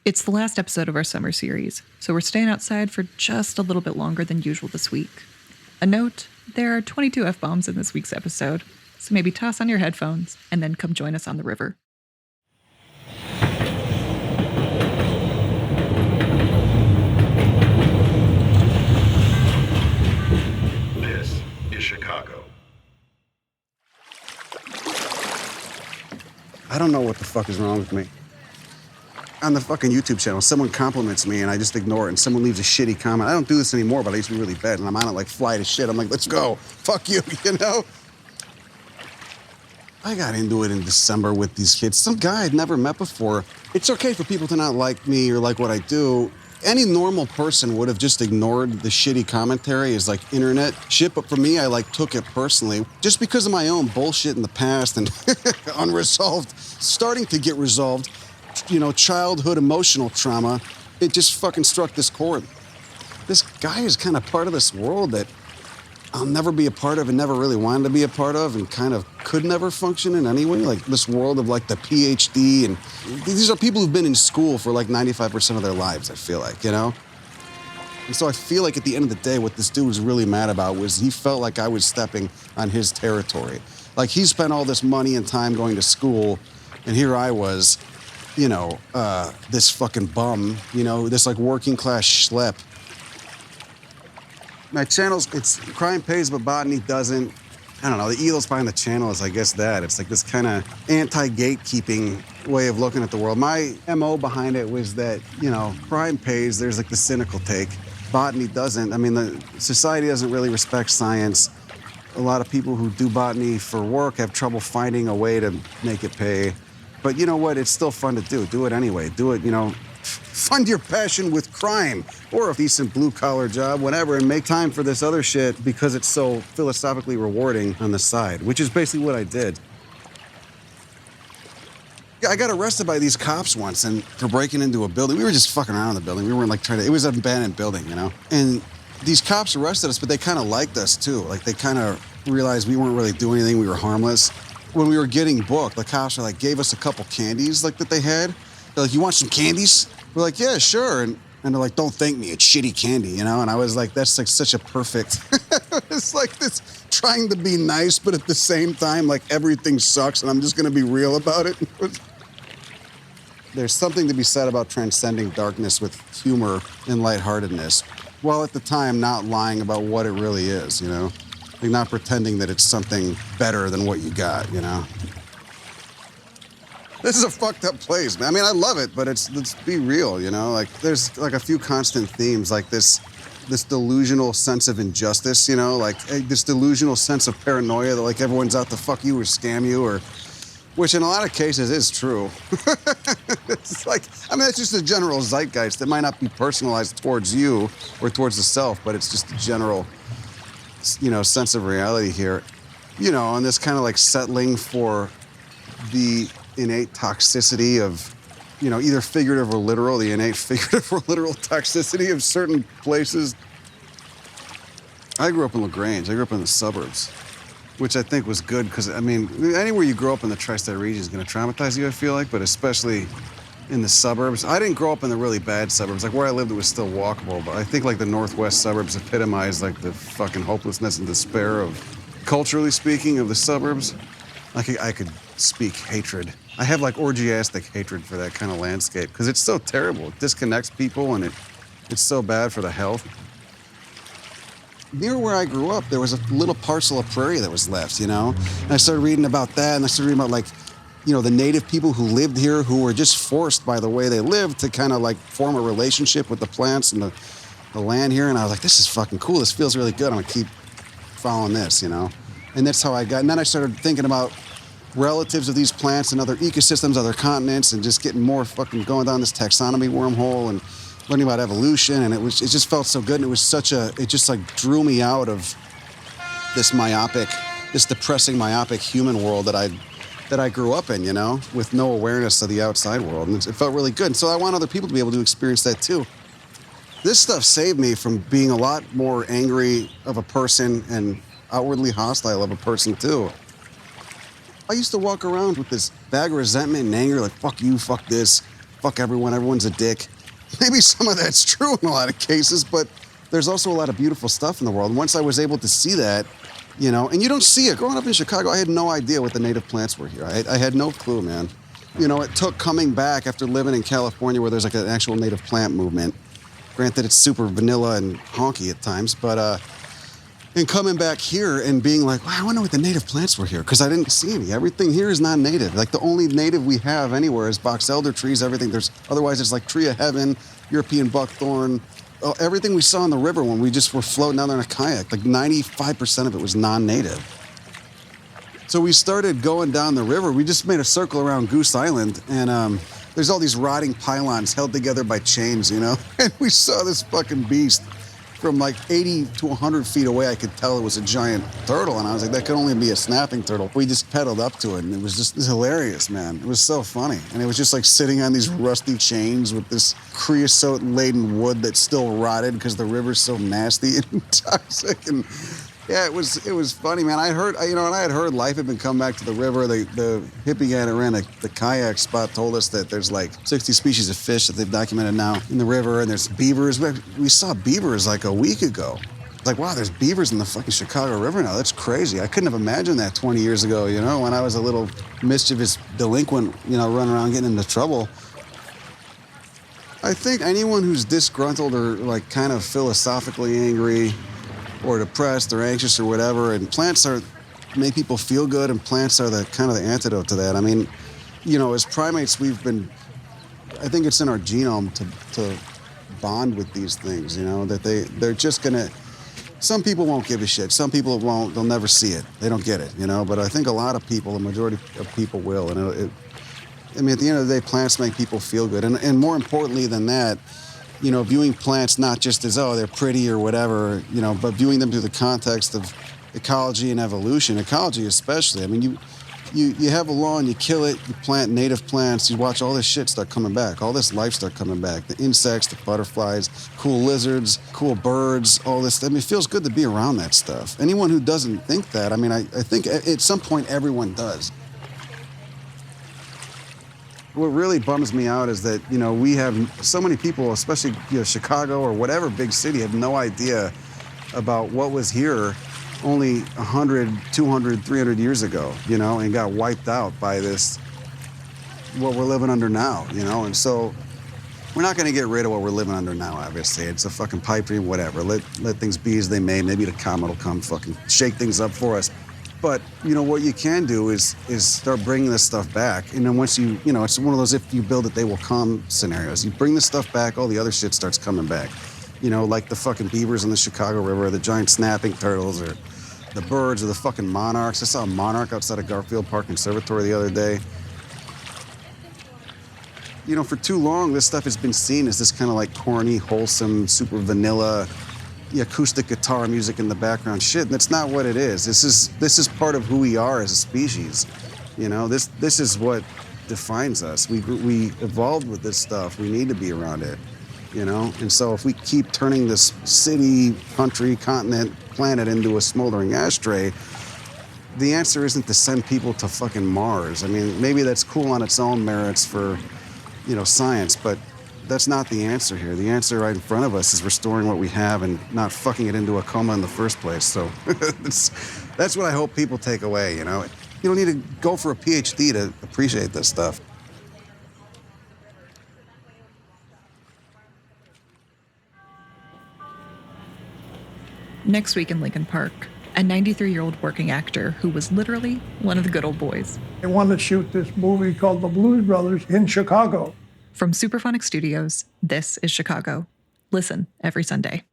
It's the last episode of our summer series, so we're staying outside for just a little bit longer than usual this week. A note, there are 22 F-bombs in this week's episode, so maybe toss on your headphones and then come join us on the river. This is Chicago. I don't know what the fuck is wrong with me. On the fucking YouTube channel, someone compliments me and I just ignore it, and someone leaves a shitty comment. I don't do this anymore, but I used to be really bad, and I'm on it like fly to shit. I'm like, let's go. Fuck you, you know? I got into it in December with these kids. Some guy I'd never met before. It's okay for people to not like me or like what I do. Any normal person would have just ignored the shitty commentary as like internet shit, but for me, I like took it personally just because of my own bullshit in the past and unresolved, starting to get resolved, you know, childhood emotional trauma. It just fucking struck this chord. This guy is kind of part of this world that I'll never be a part of and never really wanted to be a part of and kind of could never function in any way. Like this world of like the PhD, and these are people who've been in school for like 95% of their lives, I feel like, you know? And so I feel like at the end of the day, what this dude was really mad about was he felt like I was stepping on his territory. Like he spent all this money and time going to school, and here I was, you know, this fucking bum, you know, this like working class schlep. My channel's, it's crime pays, but botany doesn't. I don't know, the ethos behind the channel is, I guess, that. It's like this kind of anti-gatekeeping way of looking at the world. My MO behind it was that, you know, crime pays, there's like the cynical take. Botany doesn't. I mean, the society doesn't really respect science. A lot of people who do botany for work have trouble finding a way to make it pay. But you know what? It's still fun to do. Do it anyway. Do it, you know, fund your passion with crime or a decent blue-collar job, whatever, and make time for this other shit because it's so philosophically rewarding on the side, which is basically what I did. Yeah, I got arrested by these cops once and for breaking into a building. We were just fucking around in the building. We weren't like trying to, it was an abandoned building, you know? And these cops arrested us, but they kind of liked us too. Like they kind of realized we weren't really doing anything. We were harmless. When we were getting booked, the cops were like, gave us a couple candies like that they had. They're like, you want some candies? We're like, yeah, sure. And they're like, don't thank me, it's shitty candy, you know? And I was like, that's like such a perfect, it's like this trying to be nice, but at the same time, like everything sucks and I'm just gonna be real about it. There's something to be said about transcending darkness with humor and lightheartedness, while at the time not lying about what it really is, you know? Like not pretending that it's something better than what you got, you know? This is a fucked up place, man. I mean, I love it, but let's be real, you know? Like, there's like a few constant themes, like this delusional sense of injustice, you know? Like this delusional sense of paranoia that like everyone's out to fuck you or scam you, or, which in a lot of cases is true. It's like, I mean, it's just a general zeitgeist that might not be personalized towards you or towards the self, but it's just a general, you know, sense of reality here. You know, and this kind of like settling for the innate toxicity of, you know, either figurative or literal, the innate figurative or literal toxicity of certain places. I grew up in LaGrange. I grew up in the suburbs, which I think was good because, I mean, anywhere you grow up in the tri-state region is going to traumatize you, I feel like, but especially in the suburbs. I didn't grow up in the really bad suburbs. Like where I lived, it was still walkable, but I think like the northwest suburbs epitomize like the fucking hopelessness and despair of, culturally speaking, of the suburbs. Like I could speak hatred. I have like orgiastic hatred for that kind of landscape because it's so terrible. It disconnects people and it's so bad for the health. Near where I grew up, there was a little parcel of prairie that was left, you know? And I started reading about that, and I started reading about like, you know, the native people who lived here who were just forced by the way they lived to kind of like form a relationship with the plants and the land here. And I was like, this is fucking cool. This feels really good. I'm gonna keep following this, you know? And that's how I got, and then I started thinking about relatives of these plants and other ecosystems, other continents, and just getting more fucking going down this taxonomy wormhole and learning about evolution. And it just felt so good. And it was it just like drew me out of this depressing myopic human world that I grew up in, you know, with no awareness of the outside world. And it felt really good. And so I want other people to be able to experience that too. This stuff saved me from being a lot more angry of a person and outwardly hostile of a person too. I used to walk around with this bag of resentment and anger, like, fuck you, fuck this. fuck everyone, everyone's a dick. Maybe some of that's true in a lot of cases, but there's also a lot of beautiful stuff in the world. And once I was able to see that, and you don't see it. Growing up in Chicago, I had no idea what the native plants were here. I had no clue, man. It took coming back after living in California where there's like an actual native plant movement. Granted, it's super vanilla and honky at times, but and coming back here and being like, wow, I wonder what the native plants were here, because I didn't see any. Everything here is non-native. Like the only native we have anywhere is box elder trees, everything. Otherwise it's like tree of heaven, European buckthorn. Everything we saw in the river when we just were floating down there in a kayak, like 95% of it was non-native. So we started going down the river. We just made a circle around Goose Island, and there's all these rotting pylons held together by chains, And we saw this fucking beast from like 80 to 100 feet away. I could tell it was a giant turtle, and I was like, that could only be a snapping turtle. We just pedaled up to it, and it was hilarious, man. It was so funny. And it was just like sitting on these rusty chains with this creosote-laden wood that's still rotted because the river's so nasty and toxic. And yeah, it was funny, man. I had heard life had been coming back to the river. The hippie guy that ran the kayak spot told us that there's like 60 species of fish that they've documented now in the river, and there's beavers. We saw beavers like a week ago. It's like, wow, there's beavers in the fucking Chicago River now. That's crazy. I couldn't have imagined that 20 years ago, when I was a little mischievous delinquent, running around getting into trouble. I think anyone who's disgruntled or like kind of philosophically angry or depressed or anxious or whatever, and plants make people feel good, and plants are the kind of the antidote to that. I mean, as primates, I think it's in our genome to bond with these things, that they're just gonna, some people won't give a shit, some people won't, they'll never see it, they don't get it, but I think a lot of people, the majority of people will, and at the end of the day, plants make people feel good, and more importantly than that, viewing plants not just as, they're pretty or whatever, but viewing them through the context of ecology and evolution, ecology especially. I mean, you have a lawn, you kill it, you plant native plants, you watch all this shit start coming back, all this life start coming back, the insects, the butterflies, cool lizards, cool birds, all this. It feels good to be around that stuff. Anyone who doesn't think that, I think at some point everyone does. What really bums me out is that, we have so many people, especially Chicago or whatever big city, have no idea about what was here only 100, 200, 300 years ago, and got wiped out by this, what we're living under now, And so we're not going to get rid of what we're living under now, obviously. It's a fucking pipe dream, whatever. Let things be as they may. Maybe the comet will come fucking shake things up for us. But, what you can do is start bringing this stuff back. And then once it's one of those if you build it, they will come scenarios. You bring this stuff back, all the other shit starts coming back. Like the fucking beavers in the Chicago River, or the giant snapping turtles, or the birds, or the fucking monarchs. I saw a monarch outside of Garfield Park Conservatory the other day. For too long, this stuff has been seen as this kind of like corny, wholesome, super vanilla, acoustic guitar music in the background shit, and that's not what it is. This is part of who we are as a species. This is what defines us. We evolved with this stuff. We need to be around it. And so if we keep turning this city, country, continent, planet into a smoldering ashtray, the answer isn't to send people to fucking Mars. Maybe that's cool on its own merits for, science, but that's not the answer here. The answer right in front of us is restoring what we have and not fucking it into a coma in the first place. So that's what I hope people take away, You don't need to go for a PhD to appreciate this stuff. Next week in Lincoln Park, a 93-year-old working actor who was literally one of the good old boys. They wanted to shoot this movie called The Blues Brothers in Chicago. From Superphonic Studios, this is Chicago. Listen every Sunday.